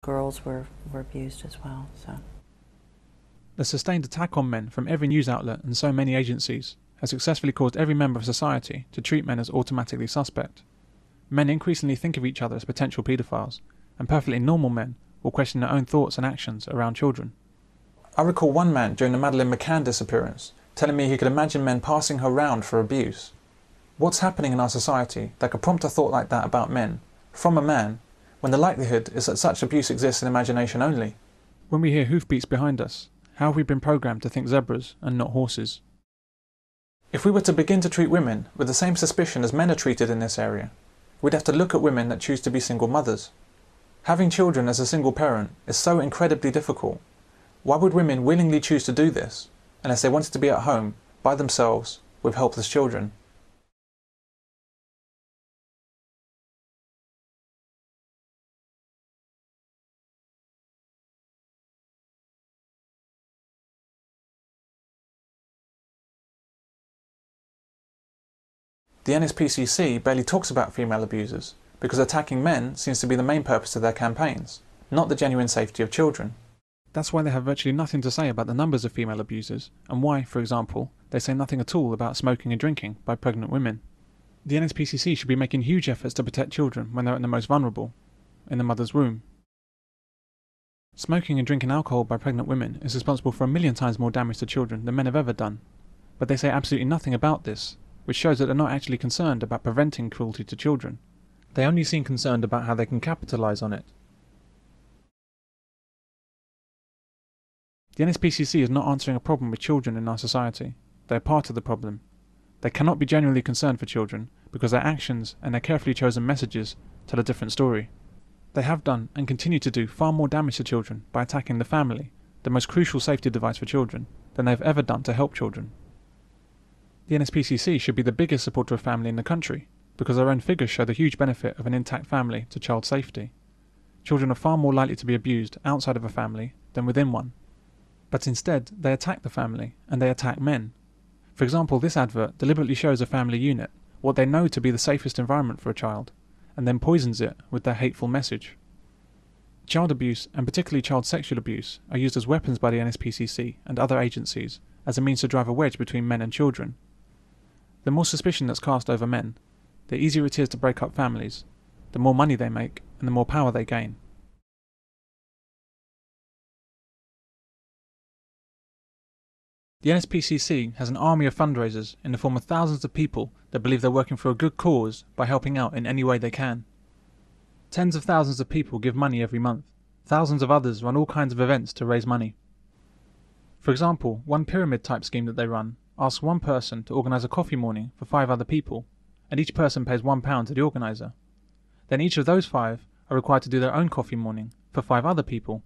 girls were abused as well. So the sustained attack on men from every news outlet and so many agencies has successfully caused every member of society to treat men as automatically suspect. Men increasingly think of each other as potential paedophiles, and perfectly normal men will question their own thoughts and actions around children. I recall one man during the Madeleine McCann disappearance telling me he could imagine men passing her round for abuse. What's happening in our society that could prompt a thought like that about men, from a man, when the likelihood is that such abuse exists in imagination only? When we hear hoofbeats behind us, how have we been programmed to think zebras and not horses? If we were to begin to treat women with the same suspicion as men are treated in this area, we'd have to look at women that choose to be single mothers. Having children as a single parent is so incredibly difficult. Why would women willingly choose to do this, unless they wanted to be at home, by themselves, with helpless children? The NSPCC barely talks about female abusers, because attacking men seems to be the main purpose of their campaigns, not the genuine safety of children. That's why they have virtually nothing to say about the numbers of female abusers, and why, for example, they say nothing at all about smoking and drinking by pregnant women. The NSPCC should be making huge efforts to protect children when they're at the most vulnerable, in the mother's womb. Smoking and drinking alcohol by pregnant women is responsible for 1,000,000 times more damage to children than men have ever done, but they say absolutely nothing about this, which shows that they're not actually concerned about preventing cruelty to children. They only seem concerned about how they can capitalise on it. The NSPCC is not answering a problem with children in our society. They are part of the problem. They cannot be genuinely concerned for children because their actions and their carefully chosen messages tell a different story. They have done and continue to do far more damage to children by attacking the family, the most crucial safety device for children, than they have ever done to help children. The NSPCC should be the biggest supporter of family in the country, because their own figures show the huge benefit of an intact family to child safety. Children are far more likely to be abused outside of a family than within one. But instead, they attack the family, and they attack men. For example, this advert deliberately shows a family unit, what they know to be the safest environment for a child, and then poisons it with their hateful message. Child abuse, and particularly child sexual abuse, are used as weapons by the NSPCC and other agencies as a means to drive a wedge between men and children. The more suspicion that's cast over men, the easier it is to break up families, the more money they make, and the more power they gain. The NSPCC has an army of fundraisers in the form of thousands of people that believe they're working for a good cause by helping out in any way they can. Tens of thousands of people give money every month. Thousands of others run all kinds of events to raise money. For example, one pyramid-type scheme that they run asks one person to organise a coffee morning for 5 other people, and each person pays £1 to the organiser. Then each of those 5 are required to do their own coffee morning for 5 other people.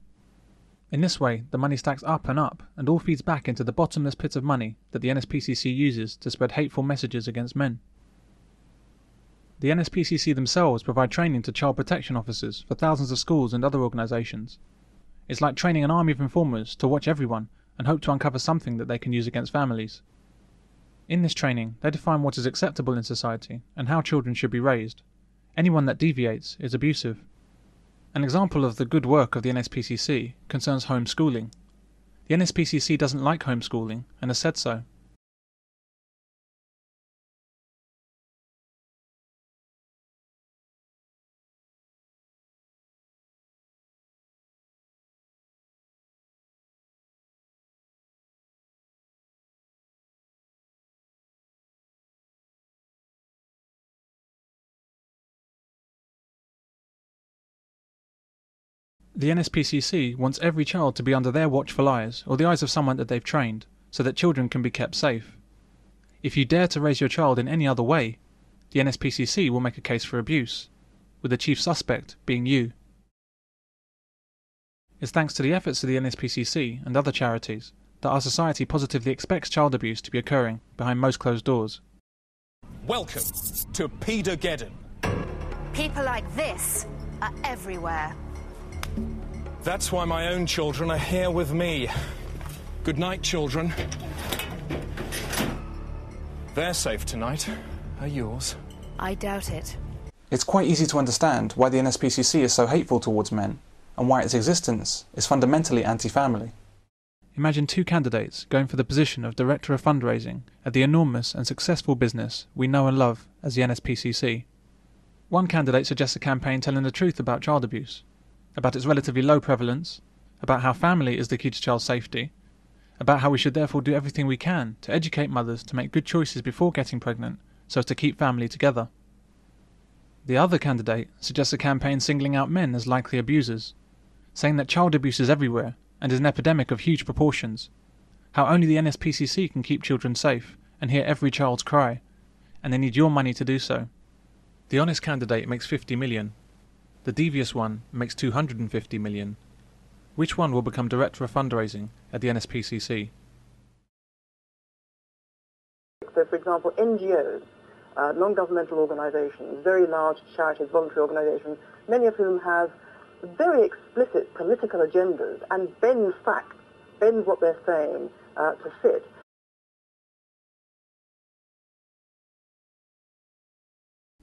In this way, the money stacks up and all feeds back into the bottomless pit of money that the NSPCC uses to spread hateful messages against men. The NSPCC themselves provide training to child protection officers for thousands of schools and other organisations. It's like training an army of informers to watch everyone and hope to uncover something that they can use against families. In this training, they define what is acceptable in society and how children should be raised. Anyone that deviates is abusive. An example of the good work of the NSPCC concerns homeschooling. The NSPCC doesn't like homeschooling and has said so. The NSPCC wants every child to be under their watchful eyes or the eyes of someone that they've trained, so that children can be kept safe. If you dare to raise your child in any other way, the NSPCC will make a case for abuse, with the chief suspect being you. It's thanks to the efforts of the NSPCC and other charities that our society positively expects child abuse to be occurring behind most closed doors. Welcome to Pedogeddon. People like this are everywhere. That's why my own children are here with me. Good night, children. They're safe tonight. Are yours? I doubt it. It's quite easy to understand why the NSPCC is so hateful towards men, and why its existence is fundamentally anti-family. Imagine two candidates going for the position of Director of Fundraising at the enormous and successful business we know and love as the NSPCC. One candidate suggests a campaign telling the truth about child abuse, about its relatively low prevalence, about how family is the key to child safety, about how we should therefore do everything we can to educate mothers to make good choices before getting pregnant so as to keep family together. The other candidate suggests a campaign singling out men as likely abusers, saying that child abuse is everywhere and is an epidemic of huge proportions, how only the NSPCC can keep children safe and hear every child's cry, and they need your money to do so. The honest candidate makes 50 million. The devious one makes 250 million. Which one will become Director of Fundraising at the NSPCC? So, for example, NGOs, non-governmental organisations, very large charities, voluntary organisations, many of whom have very explicit political agendas and bend facts, bend what they're saying to fit.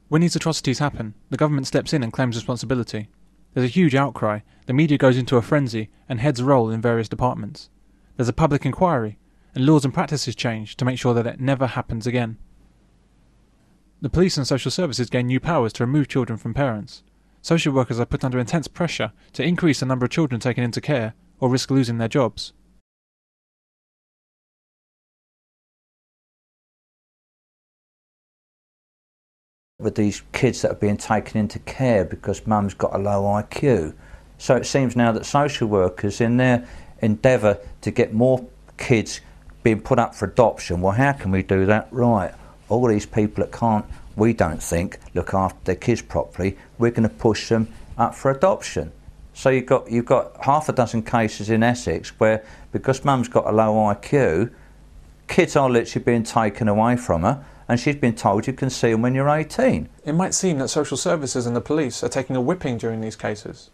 When these atrocities happen, the government steps in and claims responsibility. There's a huge outcry, the media goes into a frenzy, and heads roll in various departments. There's a public inquiry, and laws and practices change to make sure that it never happens again. The police and social services gain new powers to remove children from parents. Social workers are put under intense pressure to increase the number of children taken into care or risk losing their jobs. With these kids that are being taken into care because mum's got a low IQ. So it seems now that social workers, in their endeavour to get more kids being put up for adoption, well, how can we do that? Right, all these people that can't, we don't think, look after their kids properly, we're going to push them up for adoption. So you've got half a dozen cases in Essex where, because mum's got a low IQ, kids are literally being taken away from her, and she's been told you can see them when you're 18. It might seem that social services and the police are taking a whipping during these cases,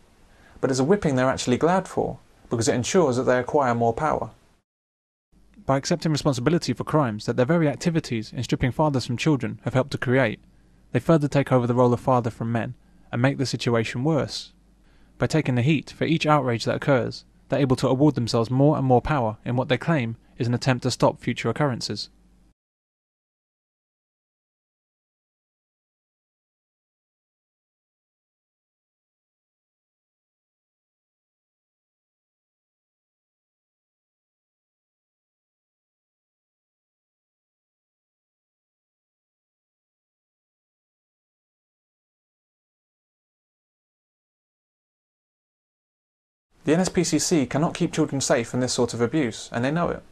but it's a whipping they're actually glad for, because it ensures that they acquire more power. By accepting responsibility for crimes that their very activities in stripping fathers from children have helped to create, they further take over the role of father from men and make the situation worse. By taking the heat for each outrage that occurs, they're able to award themselves more and more power in what they claim is an attempt to stop future occurrences. The NSPCC cannot keep children safe from this sort of abuse, and they know it.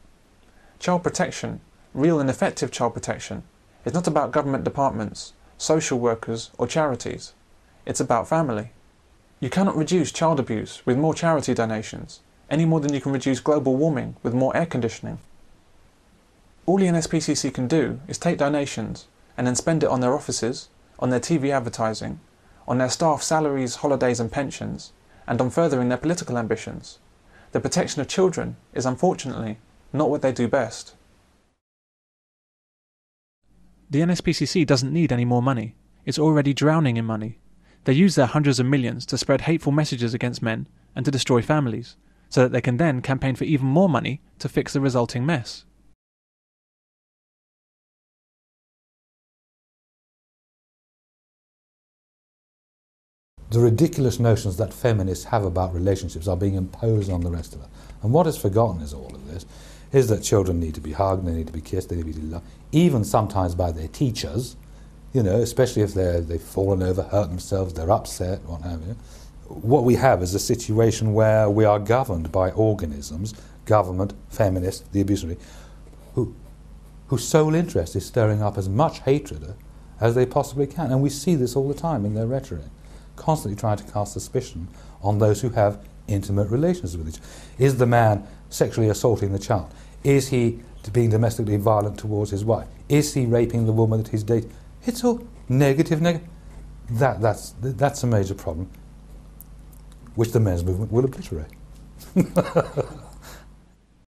Child protection, real and effective child protection, is not about government departments, social workers or charities. It's about family. You cannot reduce child abuse with more charity donations, any more than you can reduce global warming with more air conditioning. All the NSPCC can do is take donations and then spend it on their offices, on their TV advertising, on their staff salaries, holidays and pensions, and on furthering their political ambitions. The protection of children is unfortunately not what they do best. The NSPCC doesn't need any more money. It's already drowning in money. They use their hundreds of millions to spread hateful messages against men and to destroy families, so that they can then campaign for even more money to fix the resulting mess. The ridiculous notions that feminists have about relationships are being imposed on the rest of us. And what is forgotten is all of this, is that children need to be hugged, they need to be kissed, they need to be loved, even sometimes by their teachers, you know, especially if they've fallen over, hurt themselves, they're upset, what have you. What we have is a situation where we are governed by organisms, government, feminists, the abusive, whose sole interest is stirring up as much hatred as they possibly can. And we see this all the time in their rhetoric, constantly trying to cast suspicion on those who have intimate relations with each other. Is the man sexually assaulting the child? Is he being domestically violent towards his wife? Is he raping the woman that he's dating? It's all negative. That's a major problem, which the men's movement will obliterate.